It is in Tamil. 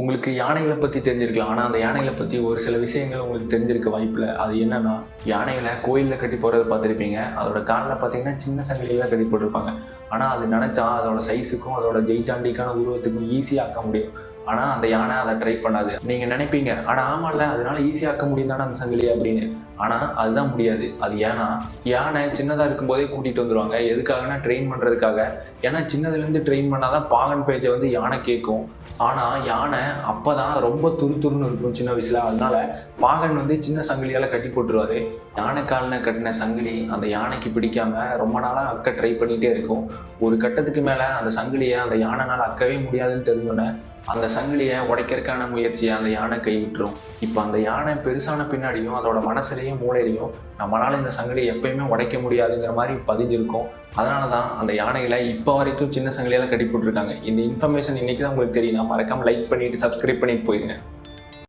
உங்களுக்கு யானைகளை பற்றி தெரிஞ்சிருக்கலாம். ஆனால் அந்த யானைகளை பற்றி ஒரு சில விஷயங்கள் உங்களுக்கு தெரிஞ்சிருக்க வாய்ப்பில்ல. அது என்னன்னா, யானைகளை கோயிலில் கட்டி போகிறத பார்த்துருப்பீங்க. அதோட காலில் பார்த்தீங்கன்னா சின்ன சங்கிலியில் தான் கட்டி போட்டிருப்பாங்க. ஆனால் அது நினச்சா அதோட சைஸுக்கும் அதோட ஜெய்ஜாண்டிக்கான உருவத்துக்கும் ஈஸியாக ஆக்க முடியும். ஆனால் அந்த யானை அதை ட்ரை பண்ணாது. நீங்கள் நினைப்பீங்க, ஆனால் ஆமாம்ல அதனால ஈஸியாக ஆக்க முடியும் தானே அந்த சங்கிலி அப்படின்னு. ஆனால் அதுதான் முடியாது. அது ஏன்னா யானை சின்னதாக இருக்கும்போதே கூட்டிகிட்டு வந்துடுவாங்க. எதுக்காகனா ட்ரெயின் பண்ணுறதுக்காக. ஏன்னா சின்னதுலேருந்து ட்ரெயின் பண்ணால் தான் பாகன் பேச்சை வந்து யானை கேட்கும். ஆனால் யானை அப்போ தான் ரொம்ப துருத்துருன்னு இருக்கும் சின்ன வயசில். அதனால பாகன் வந்து சின்ன சங்கிலியால் கட்டி போட்டுருவாரு. யானை காலில் கட்டின சங்கிலி அந்த யானைக்கு பிடிக்காம ரொம்ப நாளாக அக்க ட்ரை பண்ணிகிட்டே இருக்கும். ஒரு கட்டத்துக்கு மேலே அந்த சங்கிலியை அந்த யானைனால் அக்கவே முடியாதுன்னு தெரிஞ்சோன்னே அந்த சங்கிலியை உடைக்கிறதுக்கான முயற்சியை அந்த யானை கைவிட்டுரும். இப்போ அந்த யானை பெருசான பின்னாடியும் அதோட மனசுலையும் மூளையிலையும் நம்மளால் இந்த சங்கிலியை எப்பயுமே உடைக்க முடியாதுங்கிற மாதிரி பதிஞ்சிருக்கும். அதனால தான் அந்த யானைகளை இப்போ வரைக்கும் சின்ன சங்கிலியால் கட்டி போட்டுருக்காங்க. இந்த இன்ஃபர்மேஷன் இன்றைக்கி தான் உங்களுக்கு தெரியும். மறக்காமல் லைக் பண்ணிவிட்டு சப்ஸ்கிரைப் பண்ணிட்டு போயிடுங்க.